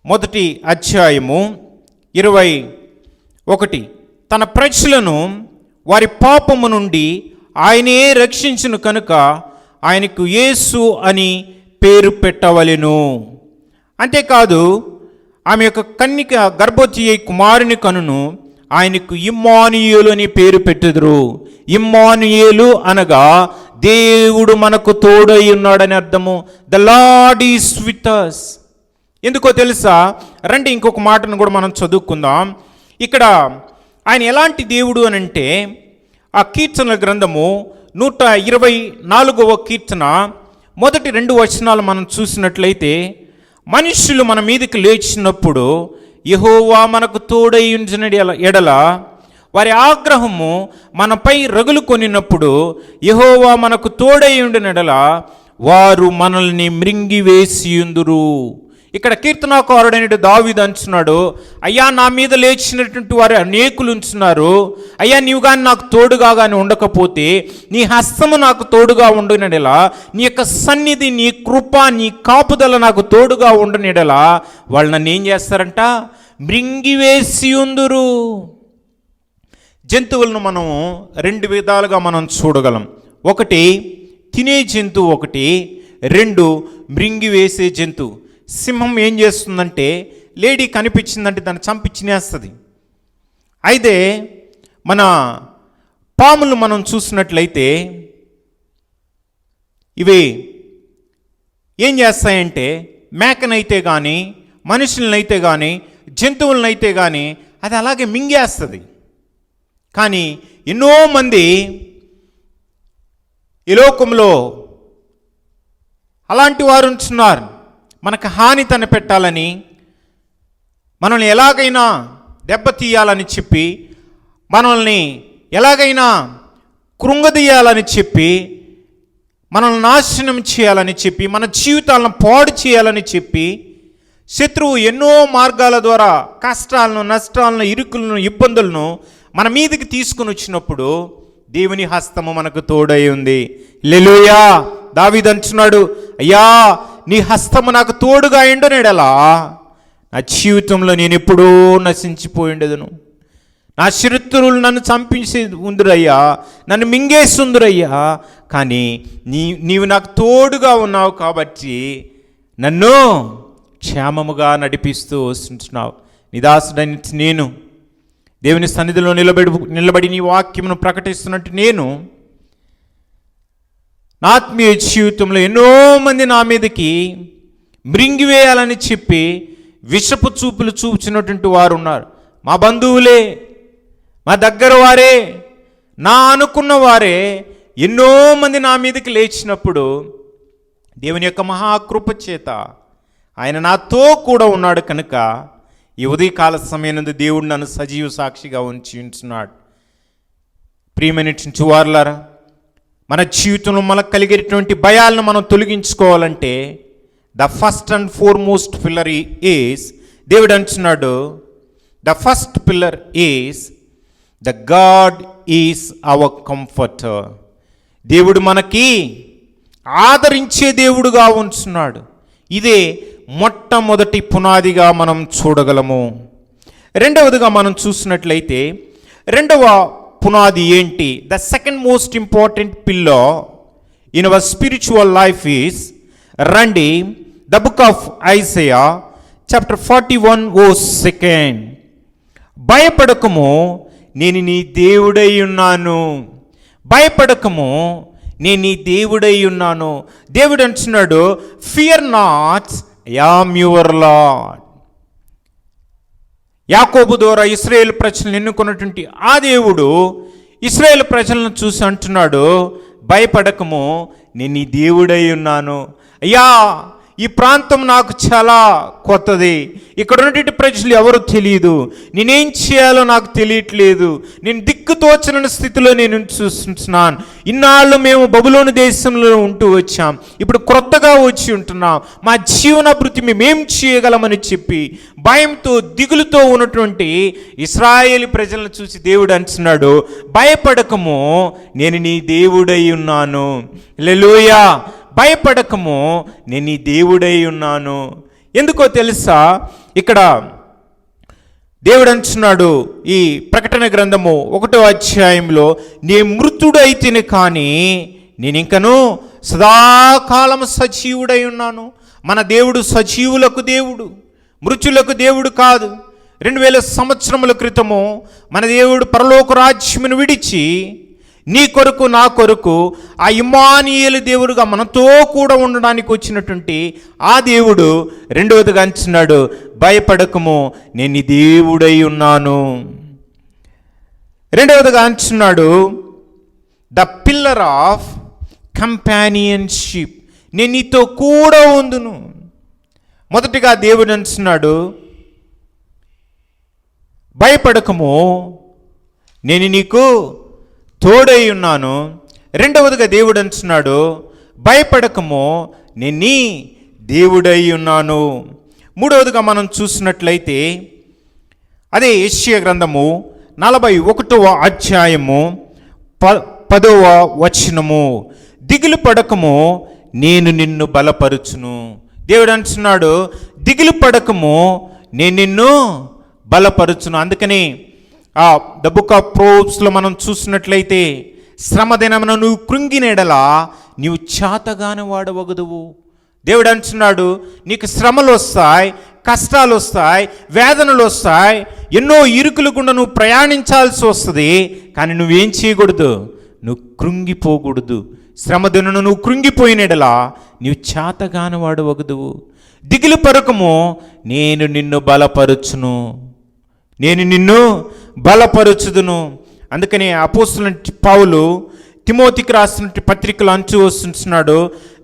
మొదటి అధ్యాయము 21, తన ప్రజలను వారి పాపము నుండి ఆయనే రక్షించును కనుక ఆయనకు యేసు అని పేరు పెట్టవలెను. అంతేకాదు, ఆమె యొక్క కన్యక గర్భవతి అయి కుమారుని కనును, ఆయనకు ఇమ్మానుయేలు అని పేరు పెట్టుదురు. ఇమ్మానుయేలు అనగా దేవుడు మనకు తోడై ఉన్నాడని అర్థము. The Lord is with us. ఎందుకో తెలుసా, రండి ఇంకొక మాటను కూడా మనం చదువుకుందాం. ఇక్కడ ఆయన ఎలాంటి దేవుడు అని అంటే, ఆ కీర్తనల గ్రంథము 124వ కీర్తన మొదటి 2 వచనాలు మనం చూసినట్లయితే, మనుష్యులు మన మీదకి లేచినప్పుడు యెహోవా మనకు తోడై ఉంచిన ఎడల, వారి ఆగ్రహము మనపై రగులు కొనినప్పుడు యెహోవా మనకు తోడై ఉండిన ఎడల వారు మనల్ని మృంగివేసియుందురు. ఇక్కడ కీర్తనాకారుడైన దావీదు అంటున్నాడు, అయ్యా నా మీద లేచినటువంటి వారు అనేకులు ఉంచున్నారు, అయ్యా నీవు కానీ నాకు తోడుగా కానీ ఉండకపోతే, నీ హస్తము నాకు తోడుగా ఉండనెడలా, నీ యొక్క సన్నిధి, నీ కృప, నీ కాపుదల నాకు తోడుగా ఉండనెడలా వాళ్ళు నన్ను ఏం చేస్తారంట, మృంగివేసియుందురు. జంతువులను మనం 2 విధాలుగా మనం చూడగలం. ఒకటి తినే జంతువు, ఒకటి 2 మృంగివేసే జంతువు. సింహం ఏం చేస్తుందంటే, లేడీ కనిపించిందంటే దాన్ని చంపించినేస్తుంది. అయితే మన పాములు మనం చూసినట్లయితే ఇవి ఏం చేస్తాయంటే, మేకనైతే కానీ, మనుషులనైతే కానీ, జంతువులనైతే కానీ అది అలాగే మింగేస్తుంది. కానీ ఎన్నో మంది ఈ లోకంలో అలాంటి వారు ఉంటున్నారు. మనకు హాని తలపెట్టాలని, మనల్ని ఎలాగైనా దెబ్బతీయాలని చెప్పి, మనల్ని ఎలాగైనా కృంగదీయాలని చెప్పి, మనల్ని నాశనం చేయాలని చెప్పి, మన జీవితాలను పాడు చేయాలని చెప్పి శత్రువు ఎన్నో మార్గాల ద్వారా కష్టాలను, నష్టాలను, ఇరుకులను, ఇబ్బందులను మన మీదకి తీసుకుని వచ్చినప్పుడు దేవుని హస్తము మనకు తోడై ఉంది. హల్లెలూయా. దావీదు అంటున్నాడు, అయ్యా నీ హస్తము నాకు తోడుగా ఎండునేడలా నా జీవితంలో నేను ఎప్పుడూ నశించిపోయిండేదను. నా శత్రువులు నన్ను చంపించి ఉందిరయ్యా, నన్ను మింగేస్తుందిరయ్యా, కానీ నీవు నాకు తోడుగా ఉన్నావు కాబట్టి నన్ను క్షేమముగా నడిపిస్తూ వస్తుంటున్నావు. నిదాసుడని నేను దేవుని సన్నిధిలో నిలబడి నీ వాక్యమును ప్రకటిస్తున్నట్టు నేను నా ఆత్మీయ జీవితంలో ఎన్నో మంది నా మీదకి మృంగివేయాలని చెప్పి విషపు చూపులు చూపుచినటువంటి వారు ఉన్నారు. మా బంధువులే, మా దగ్గర వారే, నా అనుకున్న వారే ఎన్నో మంది నా మీదకి లేచినప్పుడు దేవుని యొక్క మహాకృప చేత ఆయన నాతో కూడా ఉన్నాడు కనుక ఈ ఉదయకాల సమయం నందు దేవుడు నన్ను సజీవ సాక్షిగా ఉంచున్నాడు. ప్రియమైనటువంటి వారలారా, మన జీవితంలో మనకు కలిగేటువంటి భయాలను మనం తొలగించుకోవాలంటే the first and foremost pillar is, దేవుడు అంటున్నాడు, the first pillar is the God is our comforter. దేవుడు మనకి ఆదరించే దేవుడుగా ఉంచున్నాడు. ఇదే మొట్టమొదటి పునాదిగా మనం చూడగలము. రెండవదిగా మనం చూసినట్లయితే రెండవ పునాది ఏంటి? The second most important pillar in our spiritual life is, రండి the book of Isaiah chapter 41:2. భయపడకము, నేను నీ దేవుడై ఉన్నాను. భయపడకము, నేను నీ దేవుడై ఉన్నాను. దేవుడు అంటున్నాడు, fear not, I yam your lord. యాకోబు ద్వారా ఇశ్రాయేలు ప్రజలను ఎన్నుకున్నటువంటి ఆ దేవుడు ఇశ్రాయేలు ప్రజలను చూసి అంటున్నాడు, భయపడకము, నేను నీ దేవుడై ఉన్నాను. అయ్యా, ఈ ప్రాంతం నాకు చాలా కొత్తది, ఇక్కడ ఉన్నటువంటి ప్రజలు ఎవరు తెలియదు, నేనేం చేయాలో నాకు తెలియట్లేదు, నేను దిక్కుతోచని స్థితిలో నేను చూస్తున్నాను. ఇన్నాళ్ళు మేము బబులోను దేశంలో ఉంటూ వచ్చాం, ఇప్పుడు క్రొత్తగా వచ్చి ఉంటున్నాం, మా జీవనాభివృద్ధి మేమేం చేయగలమని చెప్పి భయంతో దిగులుతో ఉన్నటువంటి ఇశ్రాయేలు ప్రజలను చూసి దేవుడు అంటున్నాడు, భయపడకము, నేను నీ దేవుడై ఉన్నాను. హల్లెలూయా. భయపడకము, నేను నీ దేవుడై ఉన్నాను. ఎందుకో తెలుసా, ఇక్కడ దేవుడు అంటున్నాడు ఈ ప్రకటన గ్రంథము 1వ అధ్యాయంలో, నే మృతుడైతేనే కానీ నేను ఇంకను సదాకాలం సజీవుడై ఉన్నాను. మన దేవుడు సజీవులకు దేవుడు, మృతులకు దేవుడు కాదు. 2000 సంవత్సరముల క్రితము మన దేవుడు పరలోక రాజ్యమును విడిచి నీ కొరకు నా కొరకు ఆ ఇమ్మానుయేలు దేవుడుగా మనతో కూడా ఉండడానికి వచ్చినటువంటి ఆ దేవుడు రెండవదిగా అంటున్నాడు, భయపడకము, నేను నీ దేవుడై ఉన్నాను. రెండవదిగా అంటున్నాడు, ద పిల్లర్ ఆఫ్ కంపానియన్షిప్, నేను నీతో కూడా ఉందును. మొదటిగా దేవుడు అంటున్నాడు, భయపడకము, నేను నీకు తోడై ఉన్నాను. రెండవదిగా దేవుడు అంటున్నాడు, భయపడకము, నేను నీ దేవుడై ఉన్నాను. మూడవదిగా మనం చూసినట్లయితే అదే యెషయా గ్రంథము 41వ అధ్యాయము 10వ వచనము, దిగులు పడకము, నేను నిన్ను బలపరుచును. దేవుడు అంటున్నాడు, దిగులు పడకము, నేను నిన్ను బలపరుచును. అందుకని ద బుక్ ఆఫ్ ప్రోబ్స్లో మనం చూసినట్లయితే, శ్రమ దినమున నువ్వు కృంగిన ఎడల నీవు చేతగాని వాడవగదువు. దేవుడు అంటున్నాడు, నీకు శ్రమలు వస్తాయి, కష్టాలు వస్తాయి, వేదనలు వస్తాయి, ఎన్నో ఇరుకులు గుండా నువ్వు ప్రయాణించాల్సి వస్తుంది, కానీ నువ్వేం చేయకూడదు, నువ్వు కృంగిపోకూడదు. శ్రమ దినమున నువ్వు కృంగిపోయిన ఎడల నీవు చేతగాని వాడవగదువు. దిగులు పరకము, నేను నిన్ను బలపరుచును, నేను నిన్ను బలపరుచుదును. అందుకని అపోస్తలుడైన పౌలు తిమోతికి రాసినటువంటి పత్రికలు అంచు వస్తున్నాడు,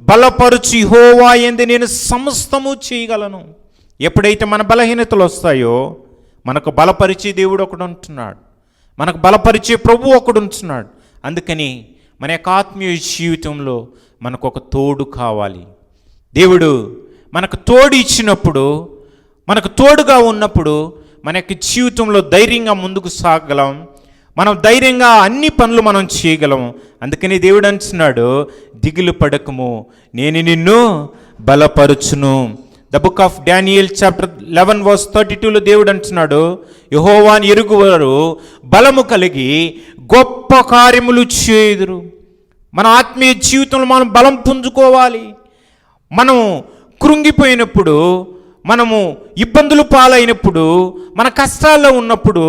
బలపరుచు యెహోవా యందు నేను సమస్తము చేయగలను. ఎప్పుడైతే మన బలహీనతలు వస్తాయో మనకు బలపరిచే దేవుడు ఒకడు ఉంటున్నాడు, మనకు బలపరిచే ప్రభు ఒకడు ఉంటున్నాడు. అందుకని మన యొక్క ఆత్మీయ జీవితంలో మనకు ఒక తోడు కావాలి. దేవుడు మనకు తోడు ఇచ్చినప్పుడు, మనకు తోడుగా ఉన్నప్పుడు మన యొక్క జీవితంలో ధైర్యంగా ముందుకు సాగలం, మనం ధైర్యంగా అన్ని పనులు మనం చేయగలం. అందుకని దేవుడు అంటున్నాడు, దిగులు పడకము, నేను నిన్ను బలపరుచును. The book of Daniel chapter 11:32లో దేవుడు అంటున్నాడు, యెహోవాను ఎరుగువారు బలము కలిగి గొప్ప కార్యములు చేయుదురు. మన ఆత్మీయ జీవితంలో మనం బలం పుంజుకోవాలి. మనం కృంగిపోయినప్పుడు, మనము ఇబ్బందులు పాలైనప్పుడు, మన కష్టాల్లో ఉన్నప్పుడు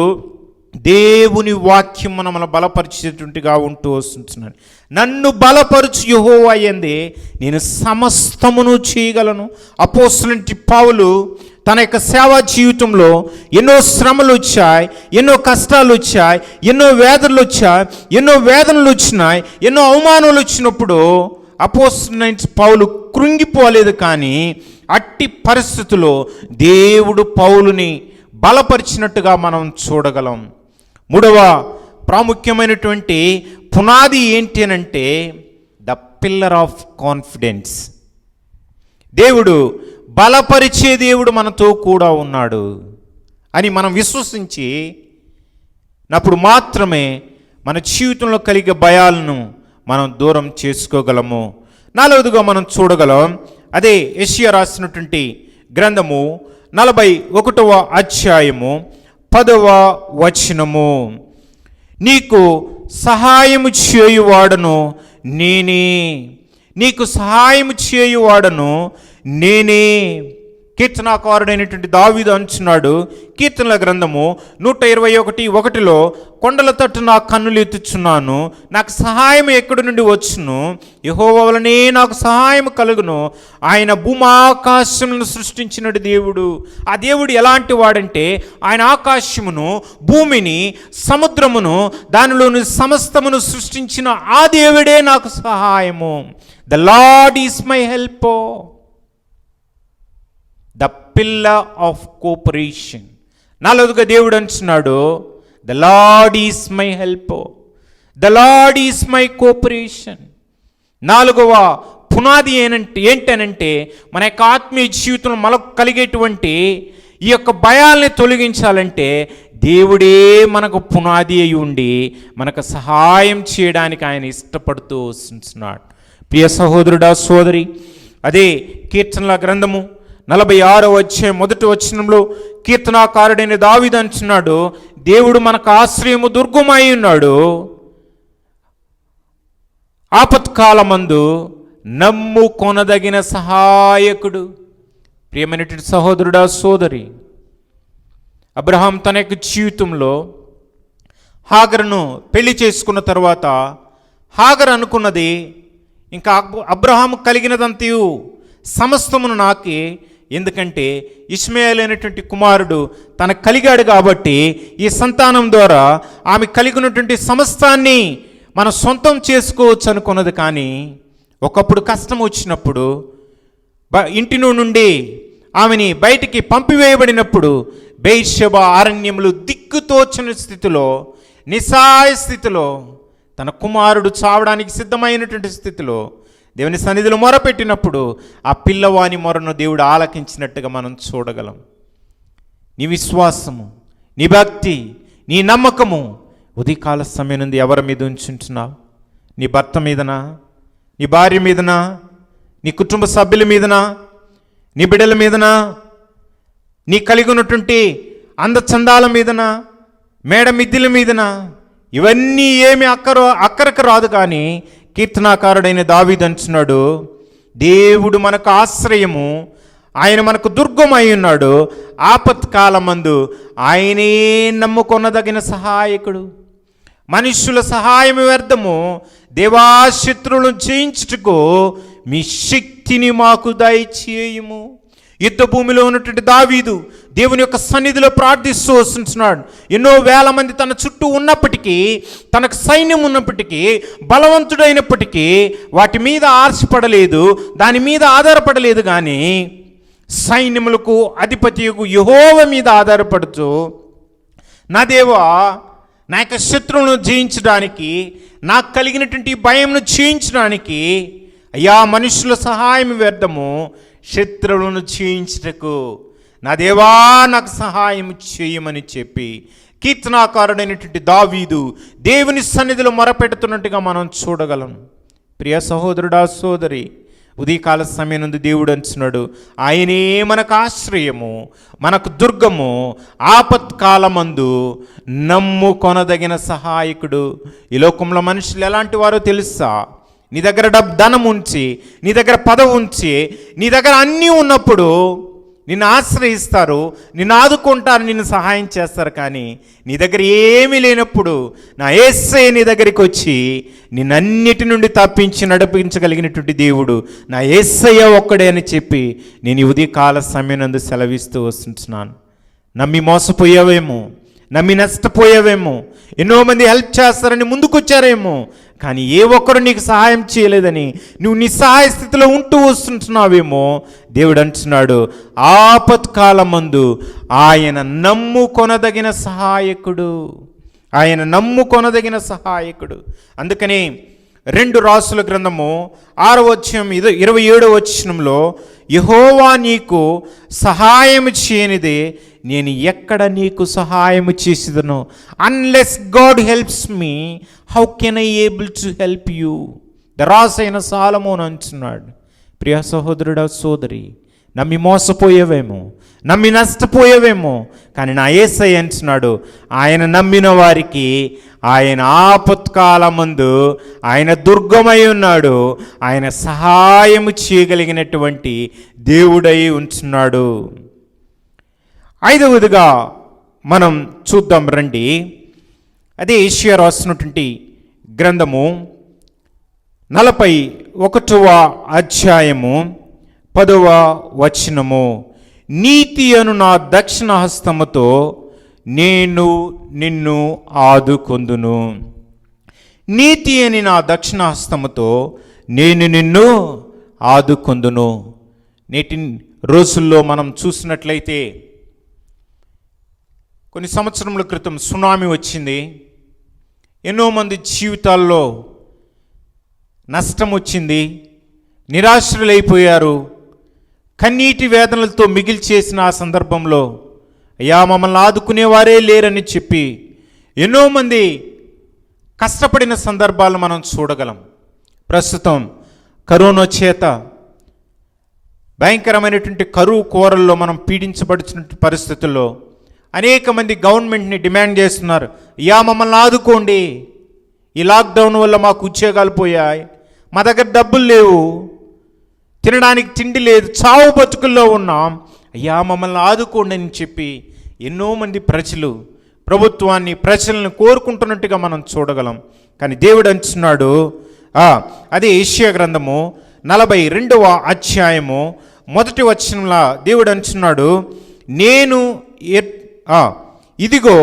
దేవుని వాక్యం మనల్ని బలపరిచేటువంటిగా ఉంటూ వస్తున్నాడు. నన్ను బలపరచు యెహోవా యందే నేను సమస్తమును చేయగలను. అపోస్తలుడైన పౌలు తన యొక్క సేవా జీవితంలో ఎన్నో శ్రమలు వచ్చాయి, ఎన్నో కష్టాలు వచ్చాయి, ఎన్నో వేదనలు వచ్చినాయి, ఎన్నో అవమానాలు వచ్చినప్పుడు అపోస్తలుడైన పౌలు కృంగిపోలేదు. కానీ అట్టి పరిస్థితుల్లో దేవుడు పౌలుని బలపరిచినట్టుగా మనం చూడగలం. మూడవ ప్రాముఖ్యమైనటువంటి పునాది ఏంటి అనంటే ద పిల్లర్ ఆఫ్ కాన్ఫిడెన్స్. దేవుడు బలపరిచే దేవుడు మనతో కూడా ఉన్నాడు అని మనం విశ్వసించి అప్పుడు మాత్రమే మన జీవితంలో కలిగే భయాలను మనం దూరం చేసుకోగలము. నాలుగవదిగా మనం చూడగలం, అదే యెషయా రాసినటువంటి గ్రంథము 41వ అధ్యాయము 10వ వచనము. నీకు సహాయము చేయువాడను నేనే, నీకు సహాయము చేయువాడను నేనే. కీర్తనాకారుడైనటువంటి దావీదు అంటున్నాడు కీర్తనల గ్రంథము 121:1, కొండల తట్టు నా కన్నులు ఎత్తుచున్నాను, నాకు సహాయం ఎక్కడి నుండి వచ్చును, యెహోవా వలనే నాకు సహాయం కలుగును. ఆయన భూమాకాశములను సృష్టించినడు దేవుడు. ఆ దేవుడు ఎలాంటి వాడంటే ఆయన ఆకాశమును, భూమిని, సముద్రమును, దానిలోని సమస్తమును సృష్టించిన ఆ దేవుడే నాకు సహాయము. The Lord is my help, the pillar of cooperation. నాలుగవదిగా దేవుడు అంటున్నాడు the Lord is my help, the Lord is my cooperation. నాలుగవ పునాది ఏంటనంటే మన యొక్క ఆత్మీయ జీవితంలో మనకు కలిగేటువంటి ఈ యొక్క భయాల్ని తొలగించాలంటే దేవుడే మనకు పునాది అయి ఉండి మనకు సహాయం చేయడానికి ఆయన ఇష్టపడుతూ వస్తున్నాడు. ప్రియ సహోదరుడా సోదరి, అదే కీర్తనల గ్రంథము 46వ అధ్యాయం 1వ వచనంలో కీర్తనాకారుడైన దావీదు అంటున్నాడు, దేవుడు మనకు ఆశ్రయము దుర్గమై ఉన్నాడు, ఆపత్కాలమందు నమ్ము కొనదగిన సహాయకుడు. ప్రియమైనటువంటి సహోదరుడా సోదరి, అబ్రహాం తన యొక్క జీవితంలో హాగరును పెళ్లి చేసుకున్న తర్వాత హాగరు అనుకున్నది, ఇంకా అబ్రహాము కలిగినదంతయు సమస్తమును నాకే, ఎందుకంటే ఇష్మాయేలు అనేటువంటి కుమారుడు తనకు కలిగాడు కాబట్టి ఈ సంతానం ద్వారా ఆమె కలిగినటువంటి సమస్తాన్ని మనం సొంతం చేసుకోవచ్చు అనుకున్నది. కానీ ఒకప్పుడు కష్టం వచ్చినప్పుడు ఇంటి నుండి ఆమెని బయటికి పంపివేయబడినప్పుడు బెయేర్షెబా అరణ్యములు దిక్కుతోచని స్థితిలో, నిస్సహాయ స్థితిలో, తన కుమారుడు చావడానికి సిద్ధమైనటువంటి స్థితిలో దేవుని సన్నిధిలో మొరపెట్టినప్పుడు ఆ పిల్లవాని మొరను దేవుడు ఆలకించినట్టుగా మనం చూడగలం. నీ విశ్వాసము, నీ భక్తి, నీ నమ్మకము ఉదయకాల సమయం నుండి ఎవరి మీద ఉంచుంటున్నావు? నీ భర్త మీదనా, నీ భార్య మీదనా, నీ కుటుంబ సభ్యుల మీదనా, నీ బిడ్డల మీదనా, నీ కలిగి ఉన్నటువంటి అందచందాల మీదనా, మేడ మిద్దెల మీదనా? ఇవన్నీ ఏమి అక్కరకు రాదు. కానీ కీర్తనాకారుడైన దావీదు అంటున్నాడు, దేవుడు మనకు ఆశ్రయము, ఆయన మనకు దుర్గమై ఉన్నాడు, ఆపత్కాలమందు ఆయనే నమ్ముకొనదగిన సహాయకుడు. మనుష్యుల సహాయం వ్యర్థము, దేవా శత్రువులను జయించుటకు మీ శక్తిని మాకు దయచేయుము. యుద్ధ భూమిలో ఉన్నటువంటి దావీదు దేవుని యొక్క సన్నిధిలో ప్రార్థిస్తూ వస్తున్నాడు. ఎన్నో వేల మంది తన చుట్టూ ఉన్నప్పటికీ, తనకు సైన్యం ఉన్నప్పటికీ, బలవంతుడైనప్పటికీ వాటి మీద ఆశపడలేదు, దాని మీద ఆధారపడలేదు. కానీ సైన్యములకు అధిపతియగు యెహోవా మీద ఆధారపడుతూ, నా దేవా, నా యొక్క శత్రువులను జయించడానికి, నాకు కలిగినటువంటి భయంను జయించడానికి, అయ్యా మనుషుల సహాయం వ్యర్థము, శత్రువులను జయించుటకు నా దేవా నాకు సహాయం చేయమని చెప్పి కీర్తనాకారుడైనటువంటి దావీదు దేవుని సన్నిధిలో మొరపెడుతున్నట్టుగా మనం చూడగలం. ప్రియ సహోదరుడా సోదరి, ఉదయకాల సమయం నుండి దేవుడు అంటున్నాడు, ఆయనే మనకు ఆశ్రయము, మనకు దుర్గము, ఆపత్కాలమందు నమ్ము కొనదగిన సహాయకుడు. ఈ లోకంలో మనుషులు ఎలాంటి వారో తెలుసా? నీ దగ్గర ధనం ఉంచి, నీ దగ్గర పదవి ఉంచి, నీ దగ్గర అన్నీ ఉన్నప్పుడు నిన్ను ఆశ్రయిస్తారు, నిన్ను ఆదుకుంటారు, నిన్ను సహాయం చేస్తారు. కానీ నీ దగ్గర ఏమీ లేనప్పుడు నా యేసయ్య నీ దగ్గరికి వచ్చి నిన్నన్నిటి నుండి తప్పించి నడిపించగలిగినటువంటి దేవుడు నా యేసయ్య ఒక్కడే అని చెప్పి నేను ఈ ఉదయకాల సమయనందు సెలవిస్తూ వస్తున్నాను. నమ్మి మోసపోయావేమో, నమ్మి నష్టపోయావేమో, ఎన్నో మంది హెల్ప్ చేస్తారని ముందుకొచ్చారేమో, కానీ ఏ ఒక్కరు నీకు సహాయం చేయలేదని నువ్వు నిస్సహాయ స్థితిలో ఉంటూ వస్తుంటున్నావేమో. దేవుడు అంటున్నాడు, ఆపత్కాలమందు ఆయన నమ్ము కొనదగిన సహాయకుడు. ఆయన నమ్ముకొనదగిన సహాయకుడు. అందుకని 2 రాసుల గ్రంథము 6వ అధ్యాయం 27వ వచనంలో, యెహోవా నీకు సహాయము చేయనిదే నేను ఎక్కడ నీకు సహాయము చేసేదను. Unless God helps me, how can I able to help you. రాసైన సాలమోను అంటున్నాడు, ప్రియ సహోదరుడా సోదరి, నమ్మి మోసపోయేవేమో, నమ్మి నష్టపోయేవేమో, కానీ నా యేసయ్య అంటున్నాడు, ఆయన నమ్మిన వారికి ఆయన ఆపత్కాలమందు ఆయన దుర్గమై ఉన్నాడు, ఆయన సహాయము చేయగలిగినటువంటి దేవుడై ఉంటున్నాడు. 5వదిగా మనం చూద్దాం రండి. అదే యెషయా రాసినటువంటి గ్రంథము 41వ అధ్యాయము 10వ వచనము, నీతి అను నా దక్షిణ హస్తముతో నేను నిన్ను ఆదుకొందును. నీతి అని నా దక్షిణ హస్తముతో నేను నిన్ను ఆదుకొందును. నేటి రోజుల్లో మనం చూసినట్లయితే కొన్ని సంవత్సరముల క్రితం సునామీ వచ్చింది. ఎన్నో మంది జీవితాల్లో నష్టం వచ్చింది, నిరాశ్రులైపోయారు, కన్నీటి వేదనలతో మిగిల్చేసిన ఆ సందర్భంలో అయ్యా మమ్మల్ని ఆదుకునేవారే లేరని చెప్పి ఎన్నో మంది కష్టపడిన సందర్భాలు మనం చూడగలం. ప్రస్తుతం కరోనా చేత భయంకరమైనటువంటి కరువు కోరల్లో మనం పీడించబడుతున్న పరిస్థితుల్లో అనేక మంది గవర్నమెంట్ని డిమాండ్ చేస్తున్నారు, అయ్యా మమ్మల్ని ఆదుకోండి, ఈ లాక్డౌన్ వల్ల మాకు ఉద్యోగాలు పోయాయి, మా దగ్గర డబ్బులు లేవు, తినడానికి తిండి లేదు, చావు బతుకుల్లో ఉన్నాం, అయ్యా మమ్మల్ని ఆదుకోండి అని చెప్పి ఎన్నో మంది ప్రజలు ప్రభుత్వాన్ని ప్రజలను కోరుకుంటున్నట్టుగా మనం చూడగలం. కానీ దేవుడు అంటున్నాడు, అదే యెషయా గ్రంథము 42వ అధ్యాయము 1వ వచనంలో దేవుడు అంటున్నాడు, నేను ఇదిగో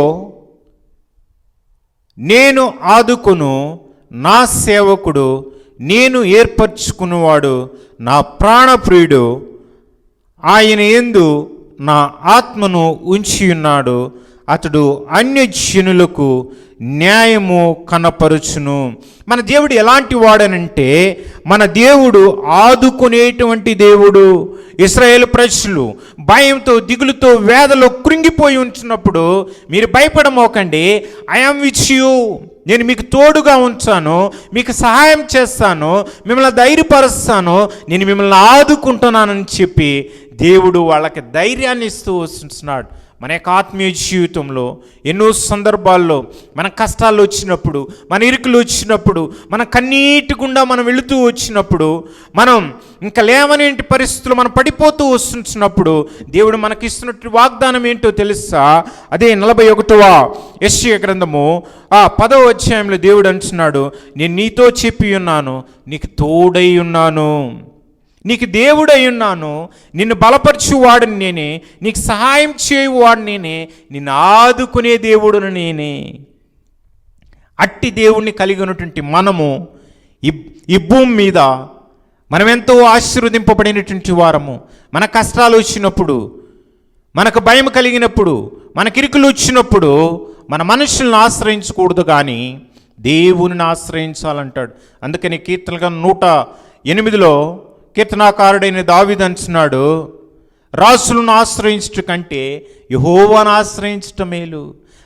నేను ఆదుకొను నా సేవకుడు, నేను ఏర్పరచుకున్నవాడు, నా ప్రాణప్రియుడు, ఆయన యందు నా ఆత్మను ఉంచి ఉన్నాడు, అతడు అన్యజనులకు న్యాయము కనపరుచును. మన దేవుడు ఎలాంటి వాడనంటే, మన దేవుడు ఆదుకునేటువంటి దేవుడు. ఇశ్రాయేలు ప్రజలు భయంతో దిగులుతో వేదలో కృంగిపోయి ఉంటున్నప్పుడు మీరు భయపడమోకండి, ఐ యామ్ విత్ యూ, నేను మీకు తోడుగా ఉంచాను, మీకు సహాయం చేస్తాను, మిమ్మల్ని ధైర్యపరుస్తాను, నేను మిమ్మల్ని ఆదుకుంటున్నానని చెప్పి దేవుడు వాళ్ళకి ధైర్యాన్ని ఇస్తూ వస్తున్నాడు. మన యొక్క ఆత్మీయ జీవితంలో ఎన్నో సందర్భాల్లో మన కష్టాలు వచ్చినప్పుడు, మన ఇరుకులు వచ్చినప్పుడు, మన కన్నీటి గుండా మనం వెళుతూ వచ్చినప్పుడు, మనం ఇంకా లేవనేంటి పరిస్థితులు మనం పడిపోతూ వస్తున్నప్పుడు దేవుడు మనకిస్తున్నట్టు వాగ్దానం ఏంటో తెలుసా? అదే 41వ యెషయా గ్రంథము 10వ అధ్యాయంలో దేవుడు అంటున్నాడు, నేను నీతో చెప్పి ఉన్నాను, నీకు తోడై ఉన్నాను, నీకు దేవుడై ఉన్నాను, నిన్ను బలపరచువాడిని నేనే, నీకు సహాయం చేయువాడు నేనే, నిన్ను ఆదుకునే దేవుడును నేనే. అట్టి దేవుణ్ణి కలిగి ఉన్నటువంటి మనము ఈ భూమి మీద మనం ఎంతో ఆశీర్వదింపబడినటువంటి వారము. మన కష్టాలు వచ్చినప్పుడు, మనకు భయం కలిగినప్పుడు, మన కిరుకులు వచ్చినప్పుడు మన మనుషులను ఆశ్రయించకూడదు, కానీ దేవుని ఆశ్రయించాలంటాడు. అందుకని కీర్తనగా 108లో కీర్తనాకారుడైన దావీదు అంటున్నాడు, రాసులను ఆశ్రయించట కంటే యెహోవాను ఆశ్రయించటం మేలు,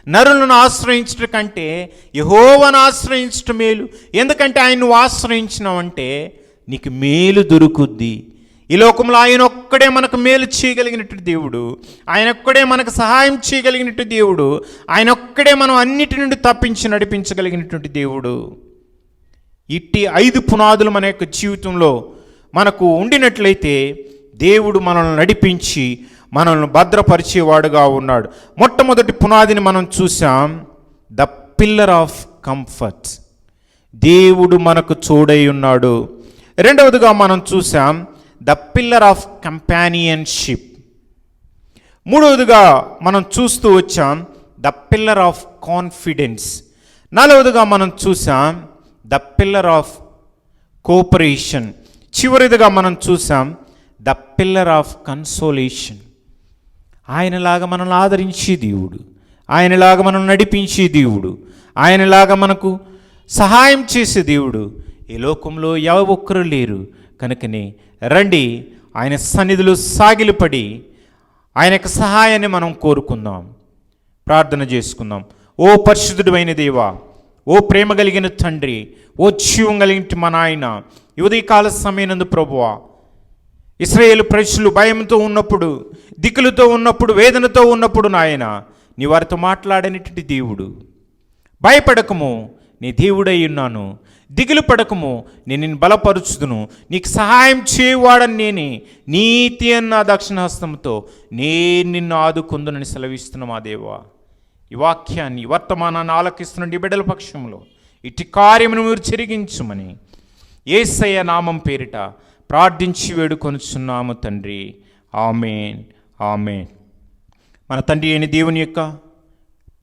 నరులను ఆశ్రయించట కంటే యెహోవాను ఆశ్రయించటం మేలు. ఎందుకంటే ఆయన నువ్వు ఆశ్రయించినావంటే నీకు మేలు దొరుకుద్ది. ఈ లోకంలో ఆయన ఒక్కడే మనకు మేలు చేయగలిగినట్టు దేవుడు, ఆయన ఒక్కడే మనకు సహాయం చేయగలిగినట్టు దేవుడు, ఆయన ఒక్కడే మనం అన్నిటి నుండి తప్పించి నడిపించగలిగినటువంటి దేవుడు. ఇట్టి 5 పునాదులు మన యొక్క జీవితంలో మనకు ఉండినట్లయితే దేవుడు మనల్ని నడిపించి మనల్ని భద్రపరిచేవాడుగా ఉన్నాడు. మొట్టమొదటి పునాదిని మనం చూసాం, ద పిల్లర్ ఆఫ్ కంఫర్ట్, దేవుడు మనకు తోడై ఉన్నాడు. రెండవదిగా మనం చూసాం ద పిల్లర్ ఆఫ్ కంపానియన్షిప్. మూడవదిగా మనం చూస్తూ వచ్చాం ద పిల్లర్ ఆఫ్ కాన్ఫిడెన్స్. నాలుగవదిగా మనం చూసాం ద పిల్లర్ ఆఫ్ కోఆపరేషన్. చివరిదిగా మనం చూసాం ద పిల్లర్ ఆఫ్ కన్సోలేషన్. ఆయనలాగా మనల్ని ఆదరించే దేవుడు, ఆయనలాగా మనం నడిపించే దేవుడు, ఆయనలాగా మనకు సహాయం చేసే దేవుడు ఈ లోకంలో ఒక్కరు లేరు. కనుకనే రండి ఆయన సన్నిధిలో సాగిలపడి ఆయన యొక్క సహాయాన్ని మనం కోరుకుందాం, ప్రార్థన చేసుకుందాం. ఓ పరిశుద్ధుడు అయిన దేవా, ఓ ప్రేమ కలిగిన తండ్రి, ఓ జీవం కలిగిన మా నాయన, ఈ ఉదయకాల సమయనందు ప్రభువా, ఇశ్రాయేలు ప్రజలు భయంతో ఉన్నప్పుడు, దిక్కులతో ఉన్నప్పుడు, వేదనతో ఉన్నప్పుడు నాయన నీ వారితో మాట్లాడేటువంటి దేవుడు. భయపడకము, నీ దేవుడై ఉన్నాను. దిగులు పడకము, నేను నిన్ను బలపరుచుదును. నీకు సహాయం చేయవాడని నేనే, నీతి అన్న దక్షిణహస్తంతో నేను నిన్ను ఆదుకుందునని సెలవిస్తున్నా మా దేవా. ఈ వాక్యాన్ని, వర్తమానాన్ని ఆలకిస్తున్న ఈ బిడ్డల పక్షంలో ఇట్టి కార్యమును మీరు జరిగించుమని యేసయ్య నామం పేరిట ప్రార్థించి వేడుకొనుచున్నాము తండ్రి. ఆమేన్, ఆమేన్. మన తండ్రి అయిన దేవుని యొక్క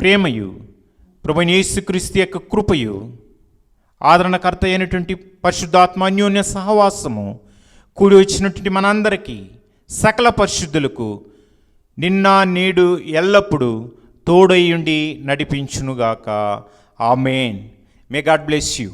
ప్రేమయు, ప్రభువైన యేసుక్రీస్తు యొక్క కృపయు, ఆదరణకర్త అయినటువంటి పరిశుద్ధాత్మ అన్యోన్య సహవాసము కూడి వచ్చినటువంటి మనందరికీ, సకల పరిశుద్ధులకు నిన్న నేడు ఎల్లప్పుడూ తోడై ఉండి నడిపించునుగాక. ఆమేన్. May God bless you.